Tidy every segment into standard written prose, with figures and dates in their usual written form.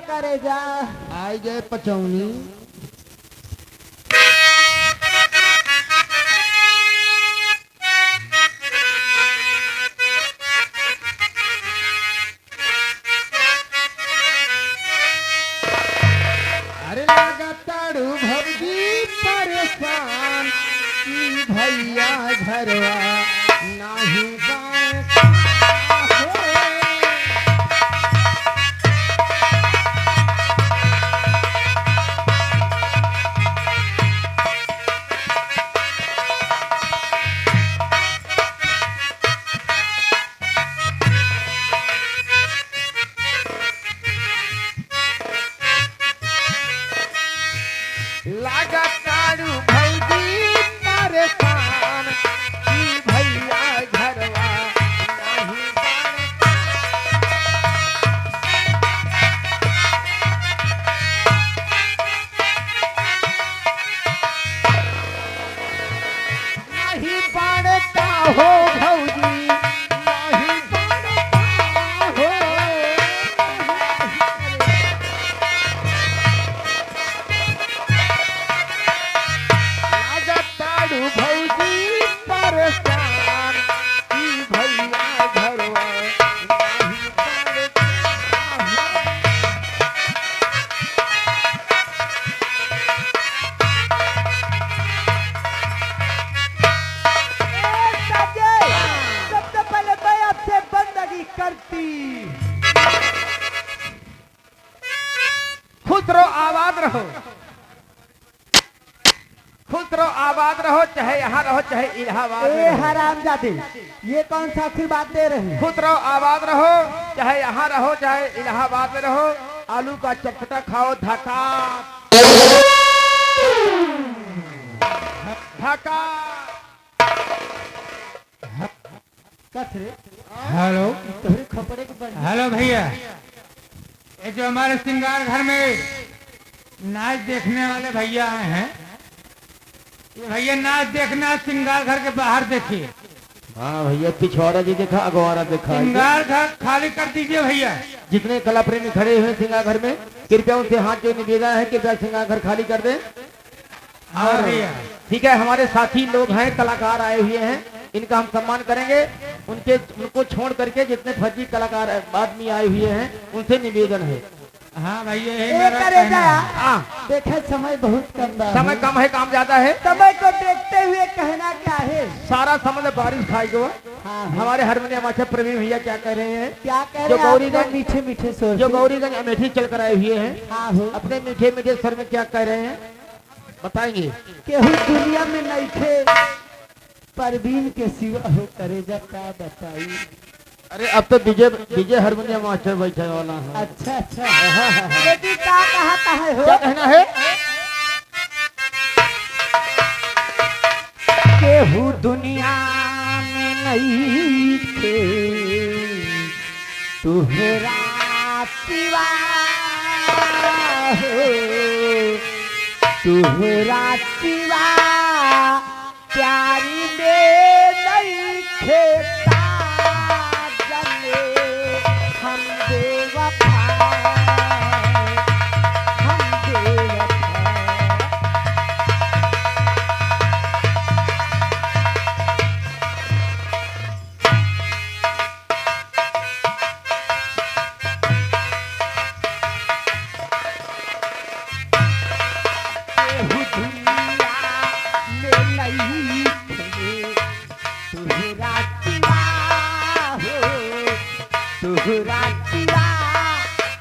करे जा आई गए पचौनी। अरे लगा ताड़ू भौजी परेशान की भैया झरवा नाही लगा ताड़ू भौजी परेशान की भैया झरवा नहीं पड़ता हो भौजी नहीं पड़ता हो। लगा ताड़ू भौजी परेशान की भैया झरवा नहीं पड़ता हो। सबसे पहले मैं आपसे बंदगी करती। खुश रहो आबाद रहो, खुश रहो आबाद रहो, चाहे यहाँ रहो चाहे इलाहाबाद में ए रहो। हरामजादे, ये कौन सा आशीर्वाद दे रहे हैं? खुश रहो आबाद रहो, चाहे यहाँ रहो चाहे इलाहाबाद में रहो। आलू का चटपटा खाओ धका धका। कथरे हेलो तोहरे खपड़े के बन हेलो भैया, ये जो हमारे श्रृंगार घर में नाच देखने वाले भैया आए हैं, ये भैया नाच देखना श्रृंगार घर के बाहर देखिए। हाँ भैया, पिछवाड़ा जी देखा अगवारा देखा। श्रृंगार घर खाली कर दीजिए भैया। जितने कला प्रेमी खड़े हुए श्रृंगार घर में, कृपया उनसे हाथ जो निवेदन है कृपया श्रृंगार घर खाली कर दें। हाँ भैया, ठीक है, हमारे साथी लोग हैं, कलाकार आए हुए हैं, इनका हम सम्मान करेंगे। उनको छोड़ करके जितने फर्जी कलाकार आदमी आए हुए हैं उनसे निवेदन है। हाँ भैया यही ए मेरा करे कहना जाया है। हाँ, देखे समय बहुत कम बा। समय कम है, काम ज्यादा है। समय को देखते हुए कहना क्या है? सारा समय बारिश खाई गो। हाँ हमारे हारमोनियम अच्छा प्रवीण भैया क्या कह रहे हैं? क्या कह जो रहे हैं गौरीगंज- आप मीठे मीठे स्वर जो से? गौरीगंज अमेठी चल कर आए हुए हैं, हाँ हो अपने मीठे मीठे स्वर में क्या कह रहे हैं बताएंगे। केहू दुनिया में नहीं थे परवीन के सिवा हो करे जा का बताई। अरे अब तो डीजे हारमोनियम मास्टर बैठे वाला है। अच्छा अच्छा बेटी का कहता है हो? क्या कहना है? केहू दुनिया में नहीं थे तुहरा सिवा हो, तुहरा सिवा प्यारी में नहीं थे साजन, हम बेवफा, हम बेवफा। केहू दुनिया में नहीं थे तुहरा सिवा हो, तुहरा सिवा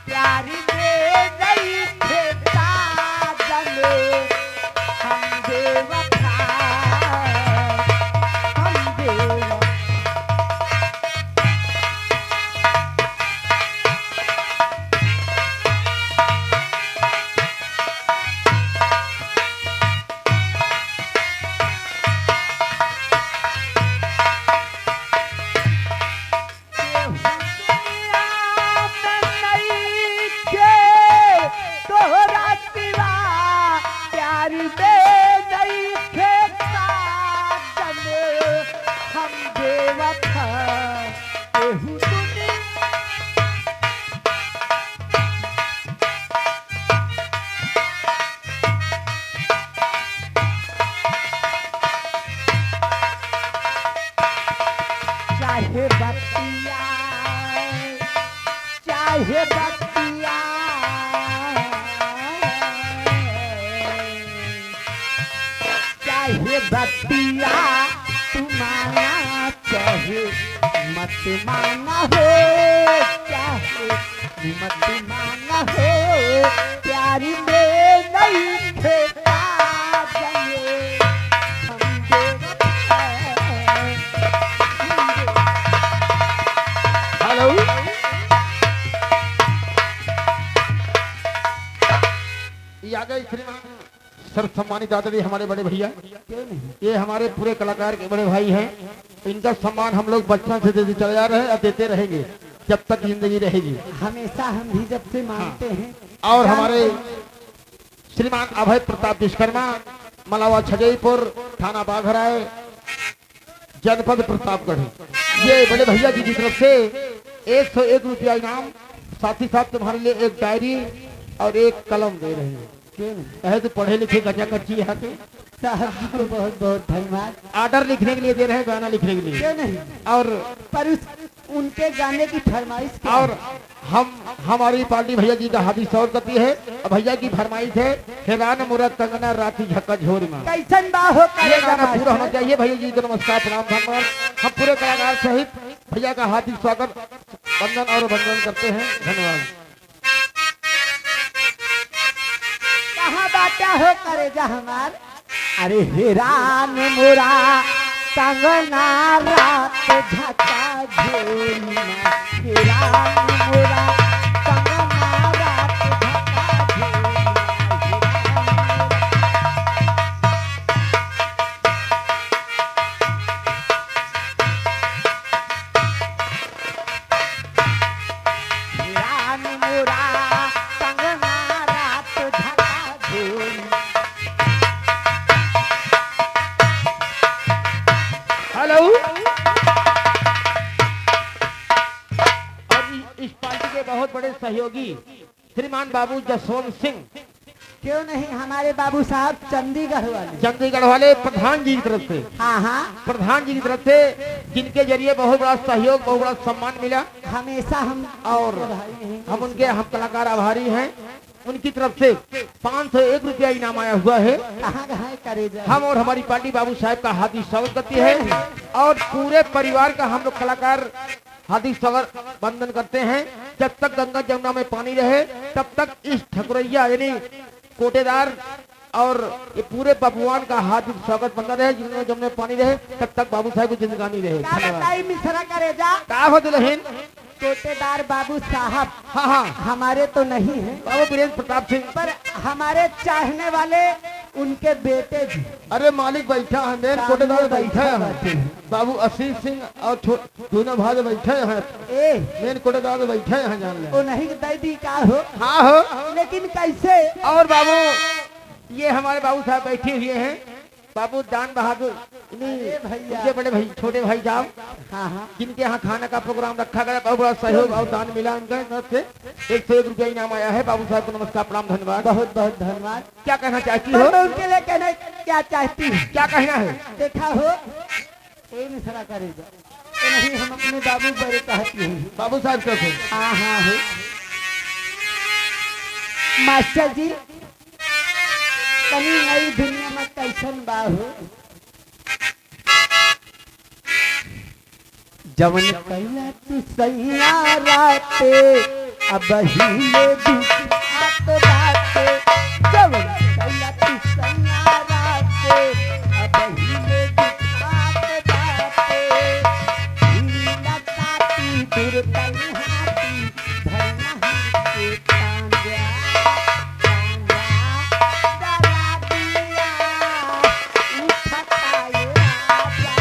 प्यारी में नहीं थे साजन, हम बेवफा, हम बेवफा। तोहरा सिवा प्यार में नहीं थे साजन, हम बेवफा, केहू दुनिया। चाहे बतिया, चाहे बतिया, चाहे बतिया तू माना चाहे मत माना हो, चाहे मत माना हो, प्यारी में नहीं थे साजन, हम बेवफा, हम बेवफा। हेलो, ये आ गए श्रीमान सर्व सम्मानित दादाजी हमारे बड़े भैया। क्यों नहीं? ये हमारे पूरे कलाकार के बड़े भाई हैं। इनका सम्मान हम लोग बचपन से देते चले जा रहे हैं और देते रहेंगे जब तक जिंदगी रहेगी। हमेशा हम भी जब से मानते हैं। और हमारे श्रीमान अभय प्रताप विश्वकर्मा, मलावा छजईपुर, थाना बाघराय, जनपद प्रतापगढ़, ये बड़े भैया जी की तरफ से 101 रुपया इनाम, साथ ही साथ तुम्हारे लिए एक डायरी और एक कलम दे रहे हैं। क्यों नहीं? कहे तो पढ़े लिखे गजा कच्ची यहाँ के साहब जी को बहुत बहुत धन्यवाद। आर्डर लिखने के लिए दे रहे हैं, गाना लिखने के लिए। क्यों नहीं? और पर उनके गाने की फरमाइश क्या और है? हमारी पार्टी भैया जी का हाथी सौर करती है। और भैया की फरमाइश है हैरान मुरत कंगना राती झक्का झोरी में। कैसन बा हो ये करेगा गाना पूरा होना मास्टर? चाहिए। भैया जी को नमस्कार प्रणाम धन्यवाद। हम पूरे कलाकार सहित भैया का हार्दिक स्वागत वंदन और वंदन करते हैं। धन्यवाद। कहाँ बाटा हो करेगा हमार? अरे हैरान मोरा कंगना रात झका झोली, हैरान मोरा कंगना रात झका झोली, हैरान मोरा कंगना रात झका झोली। हेलो, और इस पार्टी के बहुत बड़े सहयोगी श्रीमान बाबू जसवंत सिंह, क्यों नहीं, हमारे बाबू साहब चंडीगढ़ वाले। चंडीगढ़ वाले प्रधान जी की तरफ से, हाँ हाँ, प्रधान जी की तरफ से, जिनके जरिए बहुत बड़ा सहयोग, बहुत बड़ा सम्मान मिला। हमेशा हम और भाई हैं। हम कलाकार आभारी हैं। उनकी तरफ से 501 रुपया इनाम आया हुआ है। कहाँ कहाँ करे जा हम और हमारी पार्टी बाबू साहब का हार्दिक स्वागत करती है और पूरे परिवार का हम लोग कलाकार हार्दिक स्वागत वंदन करते हैं। जब तक गंगा जमुना में पानी रहे तब तक इस ठकुरैया यानी कोटेदार और ये पूरे बबुआन का हार्दिक स्वागत बंदा रहे। जिनमें जमुना में पानी रहे तब तक बाबू साहब की जिंदगानी रहे। क्या धन्यवाद। बताई मिश्रा करे जा, का हो दुल्हन? कोटेदार बाबू साहब हाँ हाँ, हमारे तो नहीं है, बाबू वीरेंद्र प्रताप सिंह। पर हमारे चाहने वाले उनके बेटे जी। अरे मालिक बैठा है, मेन कोटेदार बैठा है, बाबू आशीष सिंह और दोनों भाई बैठे हैं। ए मेन कोटेदार बैठे हैं, जान ले। वो नहीं दे दी का हो, हाँ हो। लेकिन कैसे? और बाबू ये हमारे बाबू साहब बैठे हुए हैं, बाबू दान बहादुर भैया। इनके बड़े भाई, छोटे भाई साहब, हाँ हाँ, जिनके यहाँ खाने का प्रोग्राम रखा गया। बहुत बड़ा सहयोग और दान मिला उनका तरफ से। 101 रुपया इनाम आया है। बाबू साहब को नमस्कार, प्रणाम, धन्यवाद। बहुत बहुत धन्यवाद। क्या कहना चाहती पर हो? मैं उनके लिए कहना क्या चाहती हूँ, क्या कहना है? देखा हो ए मिश्रा करे जा, तो नहीं हम अपने बाबू बड़े कहती हूँ। बाबू साहब कैसे? हाँ हाँ हो मास्टर जी, कनी नई दुनिया में कैसन बा हो, जवन कैला तू सैया राते अब हिले दुखात बाते, जवन कैला तू सैया राते अब हिले दुखात बाते, हीला काटी दूर तन्हाती धरना के कांजा डरा दिया उठता ये राजा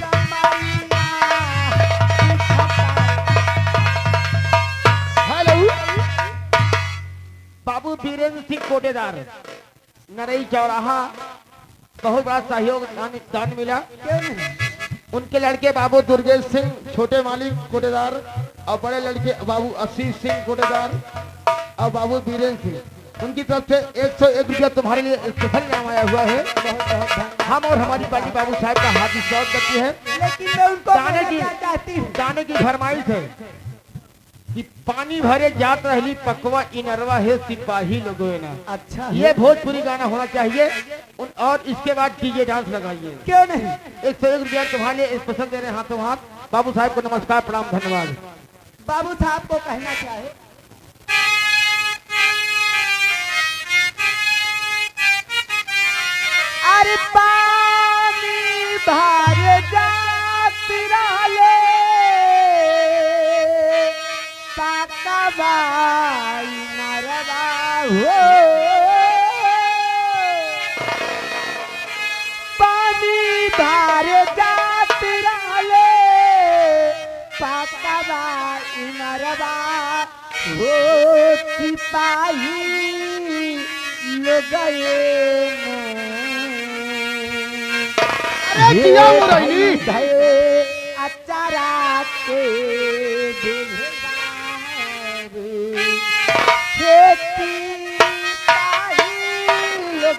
समैया हेलो, बाबू वीरेंद्र सिंह कोटेदार, नरई चौराहा। बहुत बड़ा सहयोग दान मिला। क्यों नहीं? उनके लड़के बाबू दुर्गेश सिंह, छोटे मालिक कोटेदार, और बड़े लड़के बाबू आशीष सिंह कोटेदार और बाबू वीरेंद्र सिंह, उनकी तरफ से 101 रुपया तुम्हारे लिए स्पेशल इनाम आया हुआ है। बहुत बहुत धन्यवाद। हम और हमारी पार्टी बाबू साहब का हार्दिक स्वागत करती है। लेकिन मैं उनको दाने कहना की- क्या चाहती हूँ, दाने की फरमाइश है कि पानी भरे जात रहली पकवा इनरवा है सिपाही लोगों ना। अच्छा ये भोजपुरी गाना होना चाहिए। और इसके बाद डीजे डांस लगाइए। क्यों नहीं? 101 रुपया तुम्हारे लिए स्पेशल दे रहे हैं हाथों हाथ। बाबू साहब को नमस्कार, प्रणाम, धन्यवाद। बाबू साहब को कहना चाहे, अरे पानी भर जात रहले पाकवाई नरवा हो, पानी भर जात रहले पाकवाई नरवा हो, सिपाही लोग अरे किया मुरैनी? अचारा के खेती पाही लोग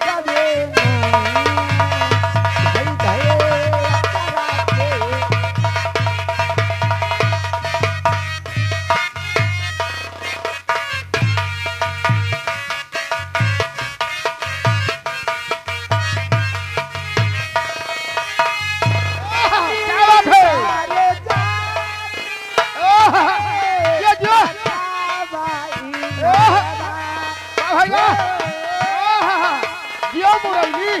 क्या बात है? ये जो भाई जियो मुरैनी।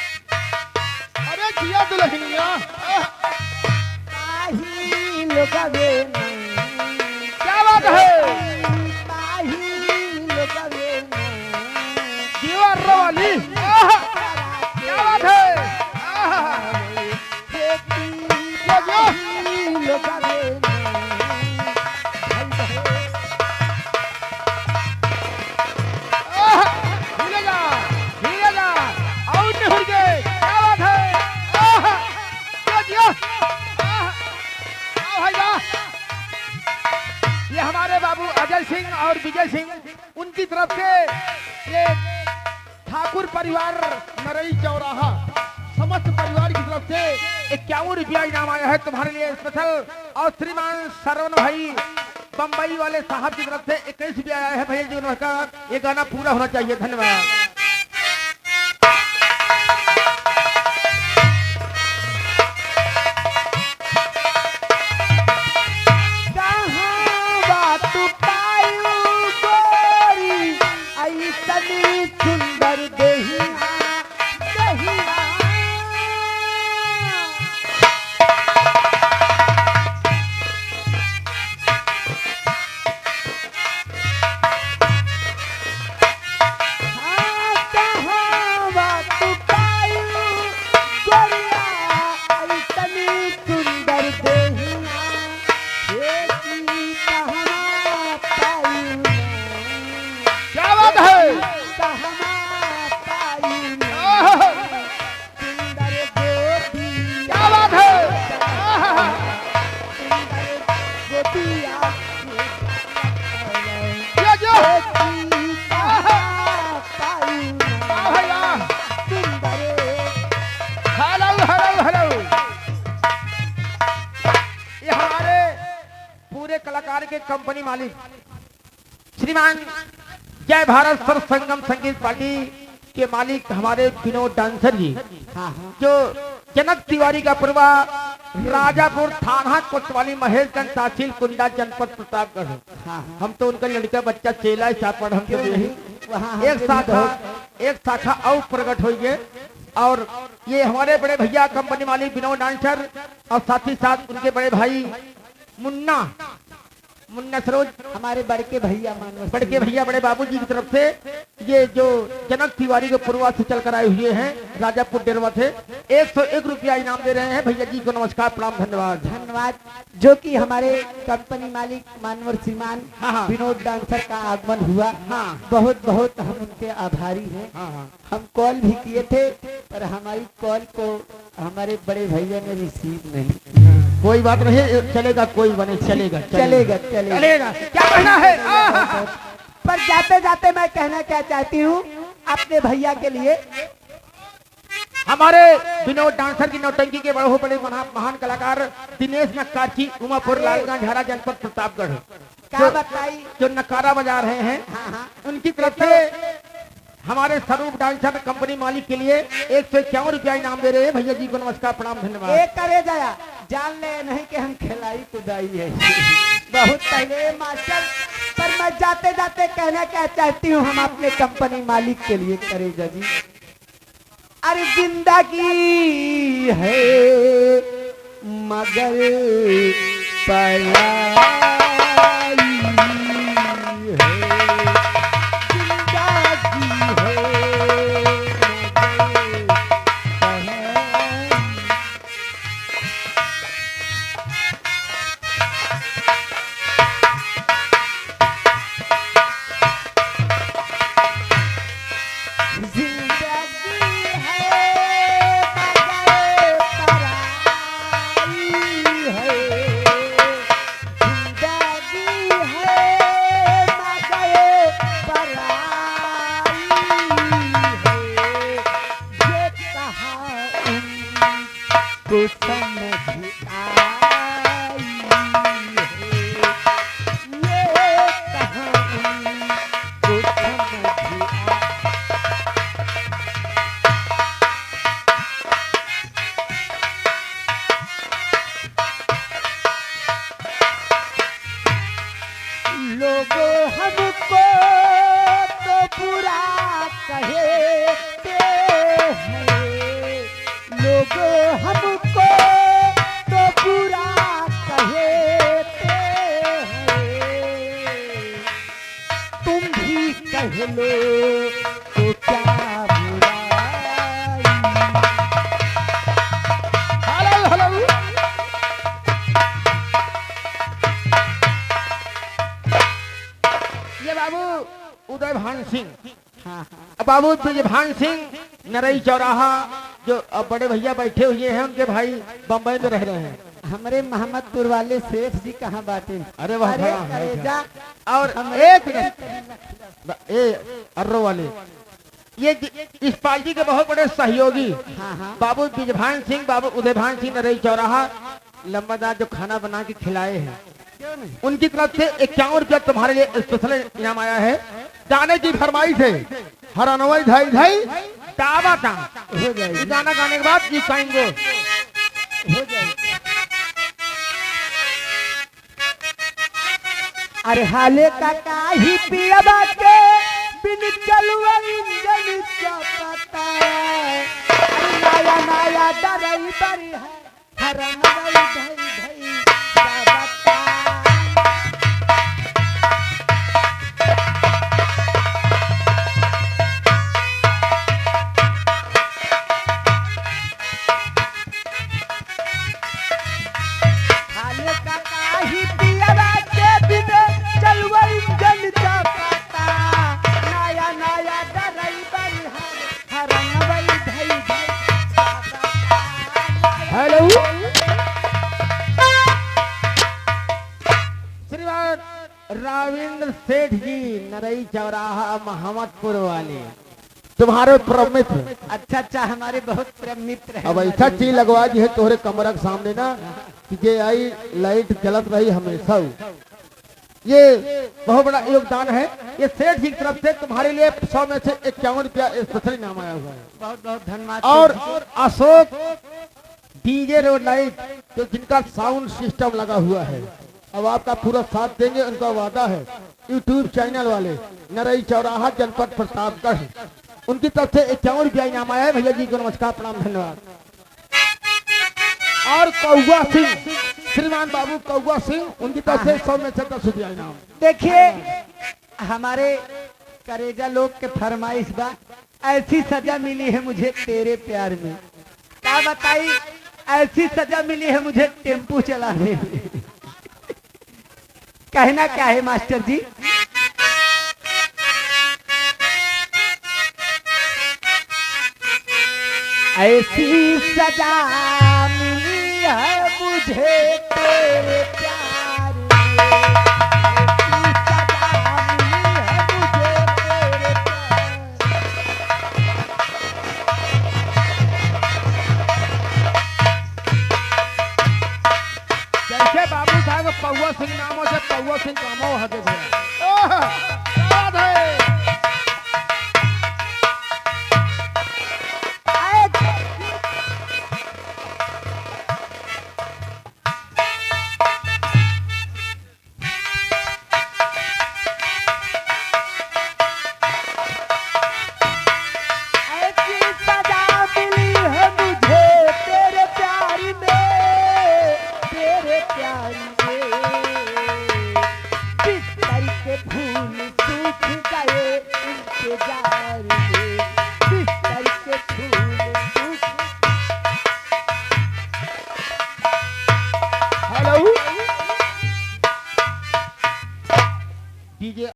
अरे जिया दुल्हनिया। क्या बात है? जियो अर्रो वाली। क्या बात है? हिलेगा, हिलेगा, आउट नहीं हुई गए। क्या बात है? जियो, जियो। आओ भाई वाह। अजय सिंह और विजय सिंह, उनकी तरफ से ये ठाकुर परिवार नरई चौराहा समस्त परिवार की तरफ से 51 रुपया इनाम आया है तुम्हारे लिए स्पेशल। और श्रीमान श्रवण भाई बम्बई वाले साहब की तरफ से 21 रुपया आया है। भैया जी का ये गाना पूरा होना चाहिए। धन्यवाद। सुंदर देहिया देहिया कलाकार के कंपनी मालिक श्रीमान जय भारत सर संगम संगीत पार्टी के मालिक हमारे विनोद डांसर जी, जो जनक तिवारी का पूर्वा राजापुर थाना कोतवाली महेशगंज तहसील कुंडा जनपद प्रतापगढ़। हम तो उनका लड़का बच्चा चेला साथ पढ़, हम तो एक शाखा और प्रकट हुई। और ये हमारे बड़े भैया कंपनी मालिक विनोद डांसर और साथ ही साथ उनके बड़े भाई मुन्ना सरोज, हमारे बड़के भैया बड़े बाबूजी की तरफ से ये जो जनक तिवारी के पूर्वा से चल कर आए हुए हैं राजापुर डेरवा से 101 रुपया इनाम दे रहे हैं। भैया जी को नमस्कार प्रणाम धन्यवाद। धन्यवाद। जो कि हमारे कंपनी मालिक मानवर श्रीमान विनोद डांसर का आगमन हुआ, बहुत बहुत हम उनके आभारी हैं। हम कॉल भी किए थे पर हमारी कॉल को हमारे बड़े भैया ने रिसीव नहीं। कोई बात नहीं, चलेगा, कोई बने चलेगा। क्या कहना है? पर जाते जाते मैं कहना क्या चाहती हूँ अपने भैया के लिए, हमारे विनोद डांसर की नौटंकी के बड़े महान कलाकार दिनेश नक्काची उमापुर लालगंज हरा जनपद प्रतापगढ़ क्या बताई जो नकारा बजा रहे हैं, उनकी तरफ से हमारे स्वरूप डांसर कंपनी मालिक के लिए 151 रुपया इनाम दे रहे हैं। भैया जी को नमस्कार प्रणाम धन्यवाद। एक करे जाया जान ले नहीं कि हम खिलाई कुदाई है बहुत पहले मास्टर, पर मैं जाते जाते कहना क्या चाहती हूँ हम अपने कंपनी मालिक के लिए करेजा जी। अरे जिंदगी है मगर पराई बाबू भान सिंह नरई चौराहा जो अब बड़े भैया बैठे हुए हैं, उनके भाई बम्बई में रह रहे हैं। हमारे मोहम्मदपुर वाले सेठ जी कहाँ बाटे? अरे वह अरे खड़ा है करेजा और हमारे एक मिनट ए अर्रो वाले ये इस पार्टी के बहुत बड़े सहयोगी हाँ हाँ बाबू बिजभान सिंह, बाबू उदयभान सिंह नरई चौराहा लंबादार जो खाना बना के खिलाए हैं, क्यों नहीं? उनकी तरफ से 51 रुपया तुम्हारे लिए स्पेशल इनाम आया है। गाने की फरमाइश है हरनवई धाई धाई दावा का हो जाएगी गाना गाने के बाद ये गाएंगे। हो जाएगी। अरे हाले का काही पिया बाटे बिन चलुआ इंजन चपता अरे नया नया डरई बरी है हरनवई धाई धाई दावता। हाले का काही पिया बाटे बिन चलुआ इंजन चपता नया नया डरई बरी है हरनवई धाई धाई दावता। हेलो श्रीमान राविंद्र सेठ जी नरई चौराहा मोहम्मदपुर वाले तुम्हारे परम मित्र। अच्छा अच्छा हमारे बहुत प्रेम मित्र हैं। अब ऐसा चीज लगवा दी है तोहरे कमरा के सामने ना कि जे आई लाइट जलत रही हमेशा। ये बहुत बड़ा योगदान है। ये सेठ जी की तरफ से तुम्हारे लिए 100 में से 51 रुपया स्पेशल इनाम आया हुआ है। बहुत बहुत धन्यवाद। और अशोक डीजे रोड लाइट तो जिनका साउंड सिस्टम लगा हुआ है, अब आपका पूरा साथ देंगे, उनका वादा है। यूट्यूब चैनल वाले नरई चौराहा जनपद प्रतापगढ़, उनकी तरफ से 51 रुपया इनाम आया है। भैया जी को नमस्कार प्रणाम धन्यवाद। और कौआ सिंह श्रीमान बाबू कौआ सिंह, उनकी तरफ से 100 में से 10 रुपया इनाम। देखिए हमारे करेजा लोग के फरमाइश बा, ऐसी सजा मिली है मुझे तेरे प्यार में। क्या बताई? ऐसी सजा मिली है मुझे टेम्पू चलाने में। कहना क्या है मास्टर जी? ऐसी सजा मिली है मुझे तेरे प्यार में। ऐसी सजा मिली है मुझे तेरे प्यार में। जैसे बाबू साहब पौआ सिंह नामों से पौआ सिंह कामो हटे है। ऐसी सजा मिली है मुझे तेरे प्यार में, तेरे प्यार में। बिस्तर के फूल सूख गए इंतजार में, बिस्तर के फूल सूख। Hello DJ